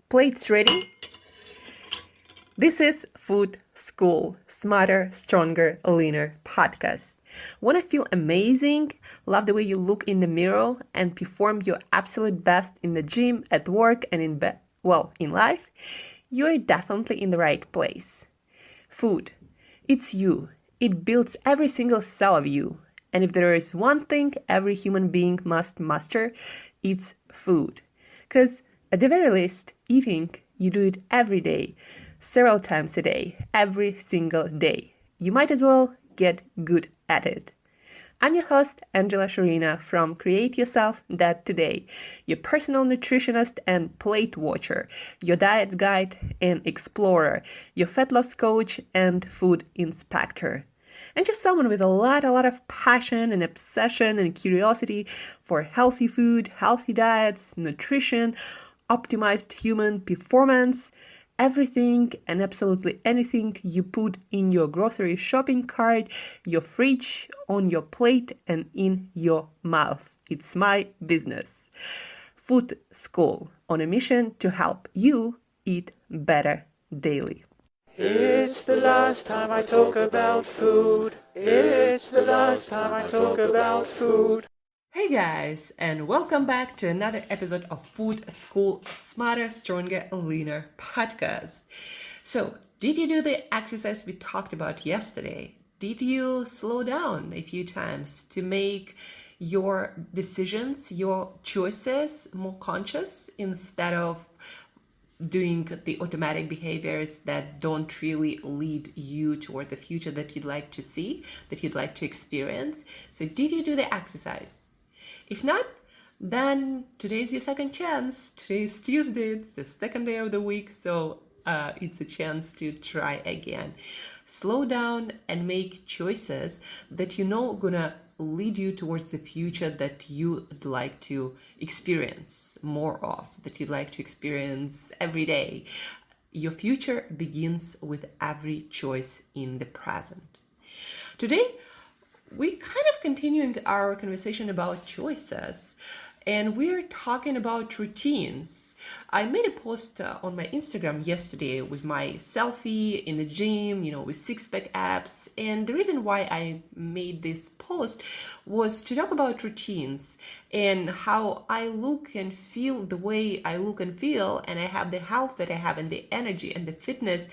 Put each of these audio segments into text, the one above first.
Plates ready? This is Food School, Smarter, Stronger, Leaner podcast. Want to feel amazing? Love the way you look in the mirror and perform your absolute best in the gym, at work, and in life? You're definitely in the right place. Food. It's you. It builds every single cell of you. And if there is one thing every human being must master, it's food. Because at the very least, eating, you do it every day, several times a day, every single day. You might as well get good at it. I'm your host, Shurina from createyourself.today, your personal nutritionist and plate watcher, your diet guide and explorer, your fat loss coach and food inspector. And just someone with a lot of passion and obsession and curiosity for healthy food, healthy diets, nutrition, optimized human performance, everything and absolutely anything you put in your grocery shopping cart, your fridge, on your plate, and in your mouth. It's my business. Food School, on a mission to help you eat better daily. It's the last time I talk about food. It's the last time I talk about food. Hey guys, and welcome back to another episode of Food School Smarter, Stronger, Leaner podcast. So, did you do the exercise we talked about yesterday? Did you slow down a few times to make your decisions, your choices more conscious instead of doing the automatic behaviors that don't really lead you toward the future that you'd like to see, that you'd like to experience? So did you do the exercise? If not, then today's your second chance. Today's Tuesday, it's the second day of the week, so it's a chance to try again. Slow down and make choices that you know gonna lead you towards the future that you'd like to experience more of, that you'd like to experience every day. Your future begins with every choice in the present. Today, we kind of continuing our conversation about choices, and we're talking about routines. I made a post on my Instagram yesterday with my selfie in the gym, with six-pack abs. And the reason why I made this post was to talk about routines and how I look and feel the way I look and feel, and I have the health that I have and the energy and the fitness,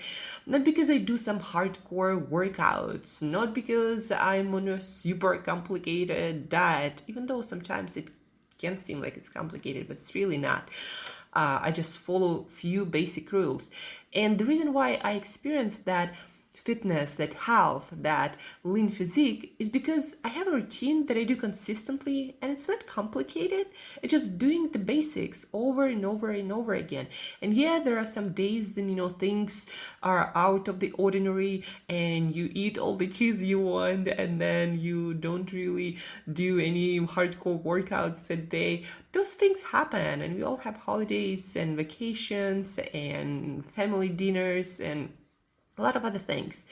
not because I do some hardcore workouts, not because I'm on a super complicated diet, even though sometimes it can seem like it's complicated, but it's really not. I just follow few basic rules. And the reason why I experienced that fitness, that health, that lean physique is because I have a routine that I do consistently, and it's not complicated. It's just doing the basics over and over and over again. And yeah, there are some days when things are out of the ordinary and you eat all the cheese you want, and then you don't really do any hardcore workouts that day. Those things happen, and we all have holidays and vacations and family dinners and a lot of other things,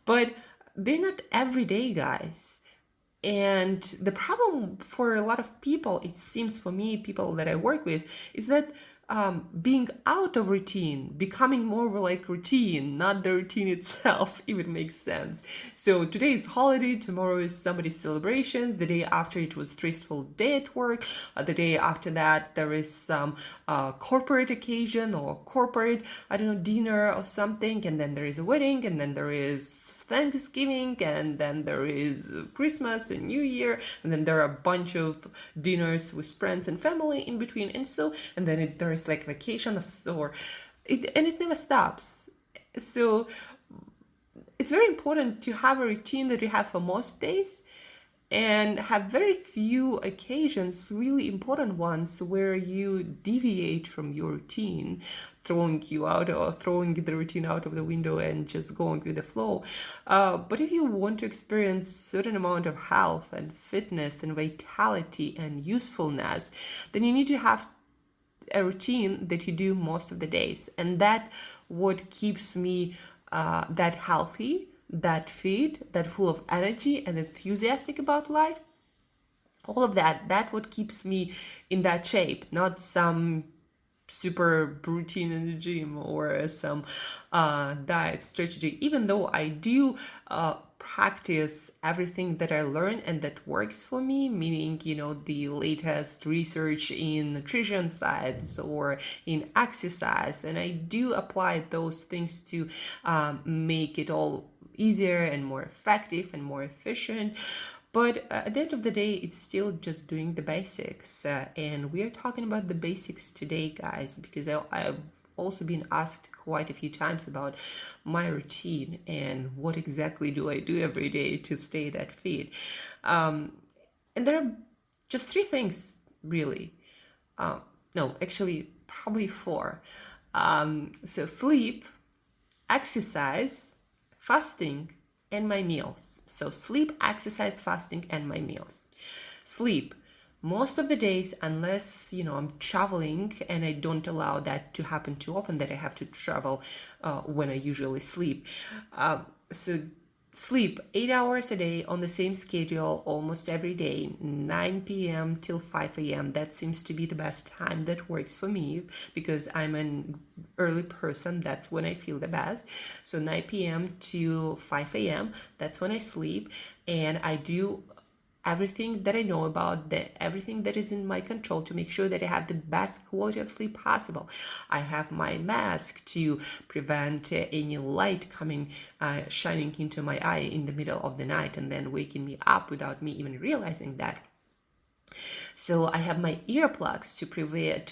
but they're not everyday, guys. And the problem for a lot of people, it seems for me, people that I work with, is that being out of routine, becoming more like routine, not the routine itself, if it makes sense. So today is holiday, tomorrow is somebody's celebration, the day after it was stressful day at work, the day after that there is some corporate occasion or corporate, dinner or something, and then there is a wedding, and then there is Thanksgiving, and then there is Christmas and New Year, and then there are a bunch of dinners with friends and family in between, and then there is like vacation and it never stops. So it's very important to have a routine that you have for most days, and have very few occasions, really important ones, where you deviate from your routine, throwing you out or throwing the routine out of the window and just going with the flow. But if you want to experience certain amount of health and fitness and vitality and usefulness, then you need to have a routine that you do most of the days. And that what keeps me that healthy, that fit, that full of energy and enthusiastic about life. All of that's what keeps me in that shape, not some super routine in the gym or some diet strategy, even though I do practice everything that I learn and that works for me, meaning, the latest research in nutrition science or in exercise. And I do apply those things to make it all easier and more effective and more efficient. But at the end of the day, it's still just doing the basics. And we are talking about the basics today, guys, because I've also been asked quite a few times about my routine and what exactly do I do every day to stay that fit. And there are just three things, really. No, actually, probably four. So sleep, exercise, fasting, and my meals. So sleep, exercise, fasting, and my meals. Sleep. Most of the days, unless, I'm traveling and I don't allow that to happen too often, that I have to travel when I usually sleep. So sleep 8 hours a day on the same schedule almost every day, 9 p.m. till 5 a.m. That seems to be the best time that works for me because I'm an early person. That's when I feel the best. So 9 p.m. to 5 a.m. that's when I sleep, and I do everything that I know about, everything that is in my control to make sure that I have the best quality of sleep possible. I have my mask to prevent any light coming, shining into my eye in the middle of the night and then waking me up without me even realizing that. So I have my earplugs to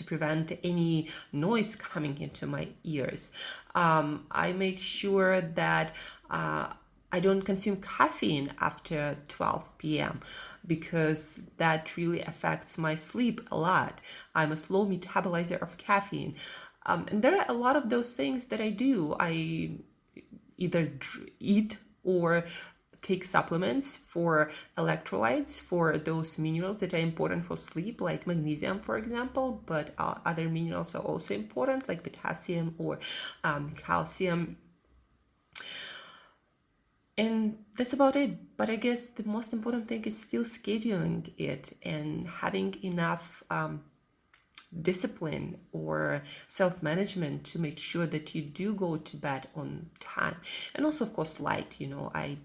prevent any noise coming into my ears. I make sure that I don't consume caffeine after 12 p.m. because that really affects my sleep a lot. I'm a slow metabolizer of caffeine. And there are a lot of those things that I do. I either eat or take supplements for electrolytes, for those minerals that are important for sleep, like magnesium, for example, but other minerals are also important, like potassium or calcium. And that's about it. But I guess the most important thing is still scheduling it and having enough discipline or self-management to make sure that you do go to bed on time. And also, of course, light. I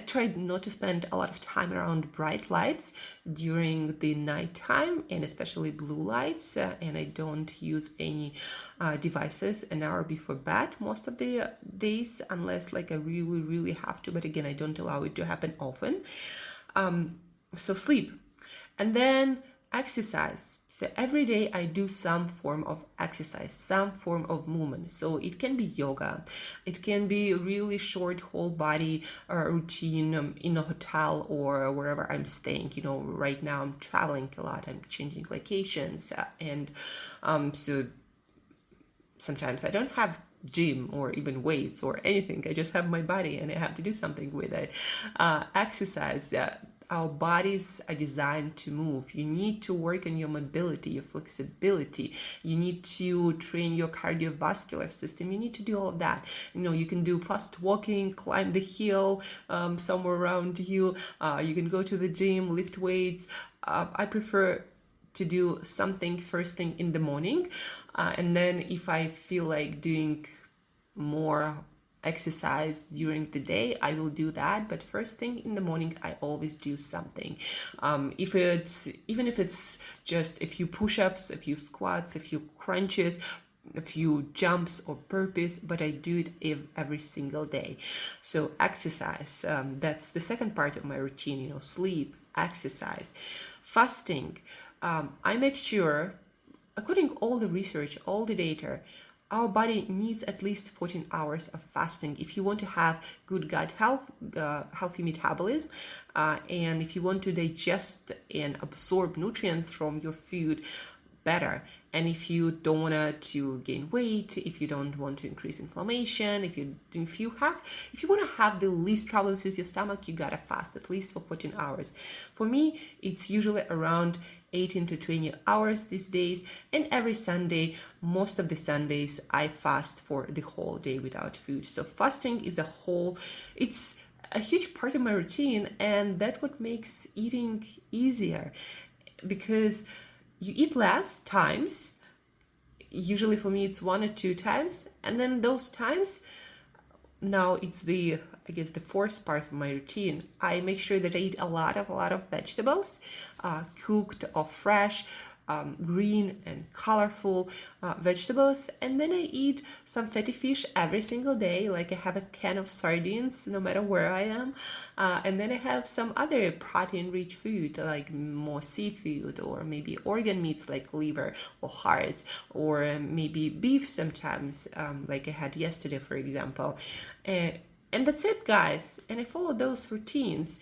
tried not to spend a lot of time around bright lights during the nighttime, and especially blue lights, and I don't use any devices an hour before bed most of the days, unless like I really, really have to, but again, I don't allow it to happen often. So sleep. And then exercise. So every day I do some form of exercise, some form of movement. So it can be yoga, it can be really short whole body routine in a hotel or wherever I'm staying. Right now I'm traveling a lot, I'm changing locations, and so sometimes I don't have gym or even weights or anything. I just have my body and I have to do something with it. Exercise. Our bodies are designed to move. You need to work on your mobility, your flexibility. You need to train your cardiovascular system. You need to do all of that. You can do fast walking, climb the hill somewhere around you. You can go to the gym, lift weights. I prefer to do something first thing in the morning. And then if I feel like doing more exercise during the day, I will do that. But first thing in the morning, I always do something. Even if it's just a few push-ups, a few squats, a few crunches, a few jumps or burpees, but I do it every single day. So exercise, that's the second part of my routine, sleep, exercise, fasting. I make sure, according to all the research, all the data, our body needs at least 14 hours of fasting if you want to have good gut health, healthy metabolism, and if you want to digest and absorb nutrients from your food better. And if you don't want to gain weight, if you don't want to increase inflammation, if you want to have the least problems with your stomach, you gotta fast at least for 14 hours. For me, it's usually around 18 to 20 hours these days, and every Sunday, most of the Sundays, I fast for the whole day without food. So fasting is it's a huge part of my routine, and that's what makes eating easier, because you eat less times. Usually for me it's 1 or 2 times, and then those times, now it's the, I guess, the fourth part of my routine. I make sure that I eat a lot of vegetables, cooked or fresh, green and colorful vegetables, and then I eat some fatty fish every single day. Like I have a can of sardines no matter where I am, and then I have some other protein-rich food like more seafood, or maybe organ meats like liver or heart, or maybe beef sometimes, like I had yesterday, for example. And that's it, guys. And I follow those routines.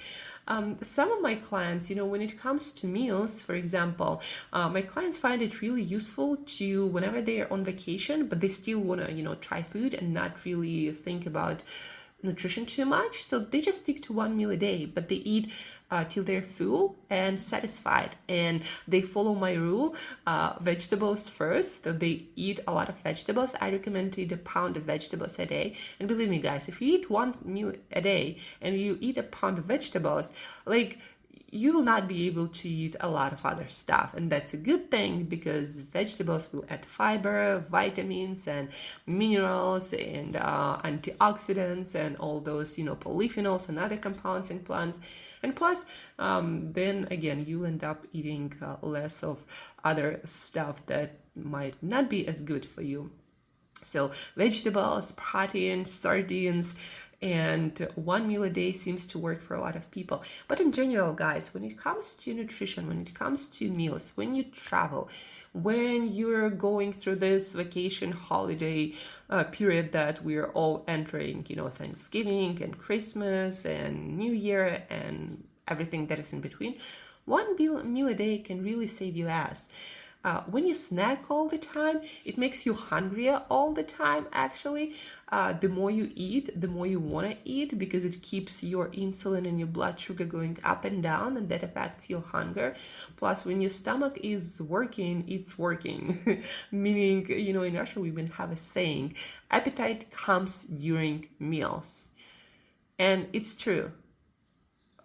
Some of my clients, when it comes to meals, for example, my clients find it really useful to, whenever they are on vacation, but they still want to, try food and not really think about nutrition too much. So they just stick to one meal a day, but they eat till they're full and satisfied. And they follow my rule, vegetables first. So they eat a lot of vegetables. I recommend to eat a pound of vegetables a day. And believe me, guys, if you eat one meal a day and you eat a pound of vegetables, like, you will not be able to eat a lot of other stuff, and that's a good thing, because vegetables will add fiber, vitamins and minerals and antioxidants and all those polyphenols and other compounds in plants. And plus, then again, you end up eating less of other stuff that might not be as good for you. So vegetables, protein, sardines, and one meal a day seems to work for a lot of people. But in general, guys, when it comes to nutrition, when it comes to meals, when you travel, when you're going through this vacation holiday period that we're all entering, Thanksgiving and Christmas and New Year and everything that is in between, one meal a day can really save you ass. When you snack all the time, it makes you hungrier all the time, actually. The more you eat, the more you want to eat, because it keeps your insulin and your blood sugar going up and down, and that affects your hunger. Plus, when your stomach is working, it's working. Meaning, in Russia, we even have a saying, appetite comes during meals. And it's true.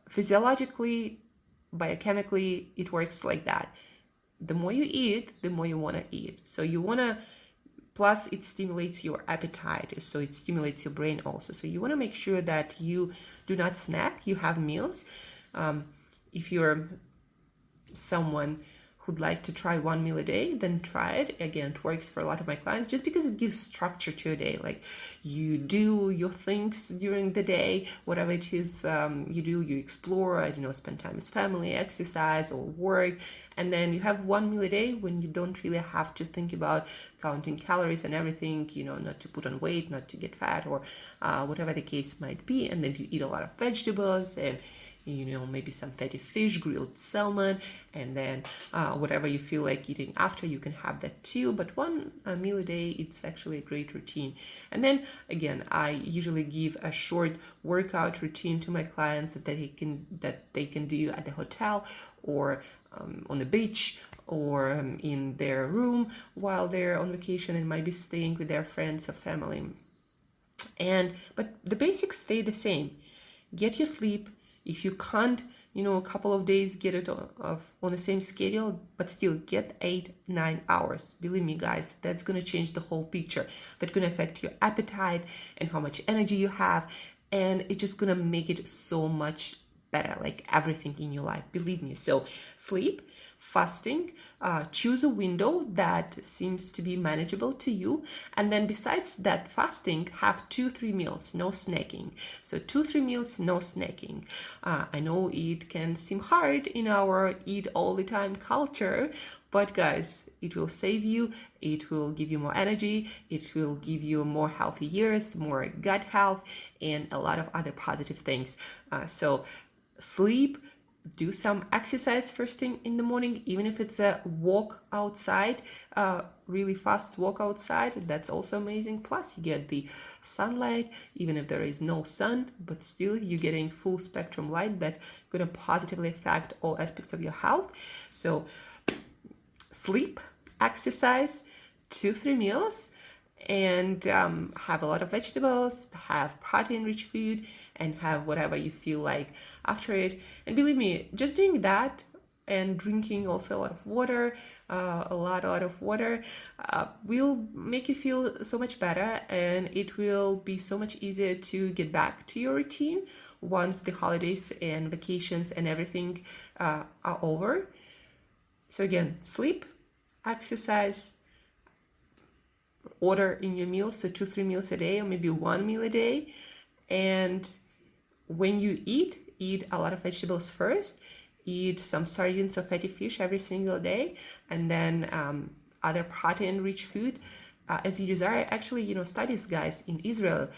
Physiologically, biochemically, it works like that. The more you eat, the more you want to eat. So you want to, plus it stimulates your appetite, so it stimulates your brain also. So you want to make sure that you do not snack, you have meals. If you're someone who'd like to try one meal a day, then try it. Again, it works for a lot of my clients just because it gives structure to your day. Like, you do your things during the day, whatever it is you do, you explore, spend time with family, exercise or work. And then you have one meal a day when you don't really have to think about counting calories and everything, not to put on weight, not to get fat, or whatever the case might be. And then you eat a lot of vegetables and maybe some fatty fish, grilled salmon, and then whatever you feel like eating after, you can have that too. But one meal a day, it's actually a great routine. And then again, I usually give a short workout routine to my clients that they can do at the hotel, or on the beach, or in their room while they're on vacation and might be staying with their friends or family. But the basics stay the same. Get your sleep. If you can't, a couple of days get it on the same schedule, but still get 8-9 hours. Believe me, guys, that's going to change the whole picture. That's going to affect your appetite and how much energy you have. And it's just going to make it so much better, like everything in your life. Believe me. So sleep, fasting, choose a window that seems to be manageable to you. And then besides that fasting, have 2-3 meals, no snacking. So 2-3 meals, no snacking. I know it can seem hard in our eat all the time culture, but guys, it will save you. It will give you more energy. It will give you more healthy years, more gut health, and a lot of other positive things. So sleep, do some exercise first thing in the morning, even if it's a walk outside, really fast walk outside, that's also amazing. Plus you get the sunlight, even if there is no sun, but still you're getting full spectrum light that's going to positively affect all aspects of your health. So sleep, exercise, 2-3 meals, and have a lot of vegetables, have protein-rich food, and have whatever you feel like after it. And believe me, just doing that and drinking also a lot of water, a lot of water, will make you feel so much better, and it will be so much easier to get back to your routine once the holidays and vacations and everything are over. So again, sleep, exercise, order in your meals, so 2-3 meals a day, or maybe 1 meal a day. And when you eat a lot of vegetables first, eat some sardines or fatty fish every single day, and then other protein-rich food as you desire. Actually, studies, guys, in Israel,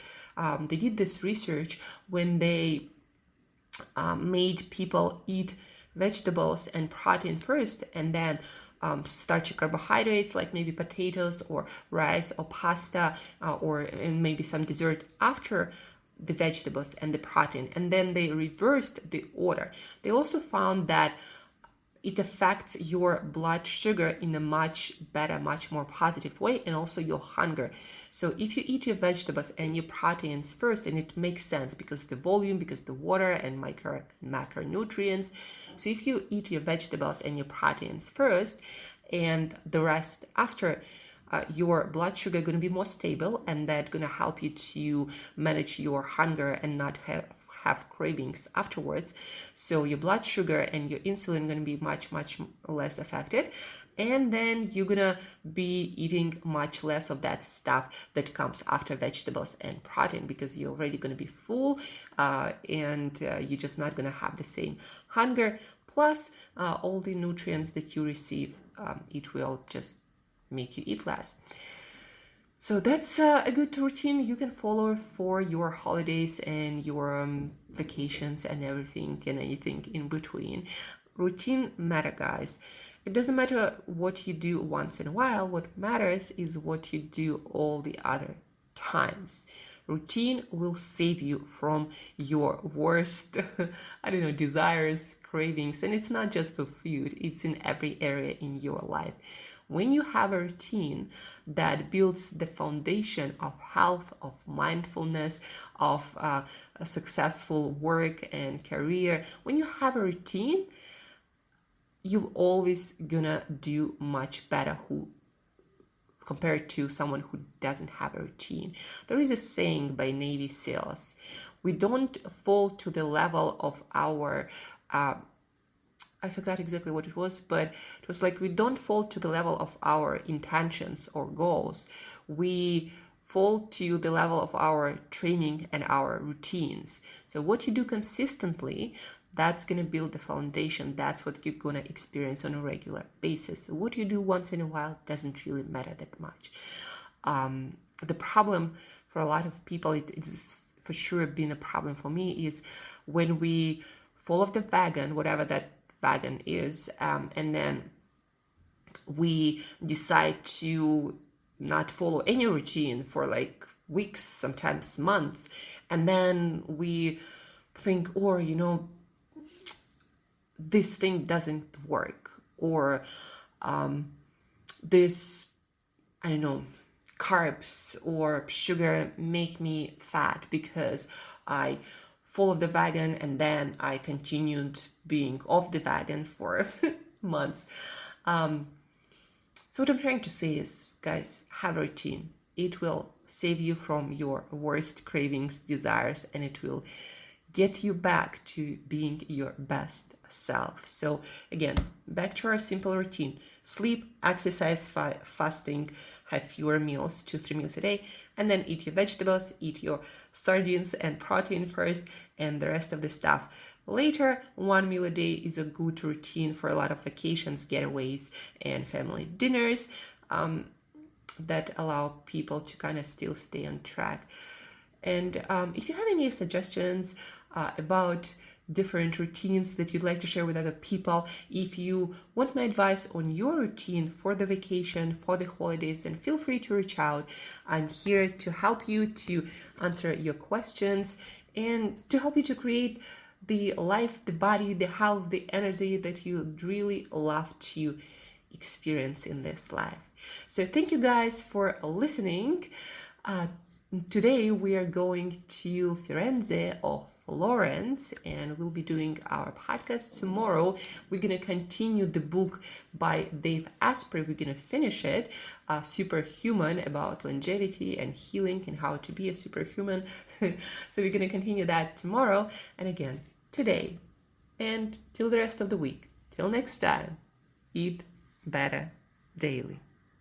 they did this research when they made people eat vegetables and protein first, and then starchy carbohydrates like maybe potatoes or rice or pasta, and maybe some dessert after the vegetables and the protein, and then they reversed the order. They also found that it affects your blood sugar in a much better, much more positive way, and also your hunger. So if you eat your vegetables and your proteins first, and it makes sense because the volume, because the water and macronutrients. So if you eat your vegetables and your proteins first and the rest after, your blood sugar going to be more stable, and that's going to help you to manage your hunger and not have cravings afterwards. So your blood sugar and your insulin going to be much less affected, and then you're gonna be eating much less of that stuff that comes after vegetables and protein, because you're already going to be full, and you're just not going to have the same hunger. Plus all the nutrients that you receive, it will just make you eat less. So that's a good routine you can follow for your holidays and your vacations and everything and anything in between. Routine matter, guys. It doesn't matter what you do once in a while. What matters is what you do all the other times. Routine will save you from your worst, desires, cravings. And it's not just for food, it's in every area in your life. When you have a routine that builds the foundation of health, of mindfulness, of a successful work and career, when you have a routine, you're always gonna do much better compared to someone who doesn't have a routine. There is a saying by Navy SEALs: we don't fall to the level of our I forgot exactly what it was, but it was like we don't fall to the level of our intentions or goals. We fall to the level of our training and our routines. So what you do consistently, that's going to build the foundation. That's what you're going to experience on a regular basis. So what you do once in a while doesn't really matter that much. The problem for a lot of people, it's for sure been a problem for me, is when we fall off the wagon, whatever that wagon is, and then we decide to not follow any routine for like weeks, sometimes months, and then we think, this thing doesn't work, or this, carbs or sugar make me fat because I fall off the wagon and then I continued being off the wagon for months. So what I'm trying to say is, guys, have a routine. It will save you from your worst cravings, desires, and it will get you back to being your best self. So again, back to our simple routine: sleep, exercise, fasting, have fewer meals, 2-3 meals a day, and then eat your vegetables, eat your sardines and protein first, and the rest of the stuff later. 1 meal a day is a good routine for a lot of vacations, getaways, and family dinners that allow people to kind of still stay on track. And if you have any suggestions about different routines that you'd like to share with other people, if you want my advice on your routine for the vacation, for the holidays, then feel free to reach out. I'm here to help you, to answer your questions, and to help you to create the life, the body, the health, the energy that you really love to experience in this life. So thank you guys for listening. Today we are going to Firenze, or Lawrence, and we'll be doing our podcast tomorrow. We're going to continue the book by Dave Asprey. We're going to finish it, Superhuman, about longevity and healing and how to be a superhuman. So we're going to continue that tomorrow. And again, today and till the rest of the week. Till next time, eat better daily.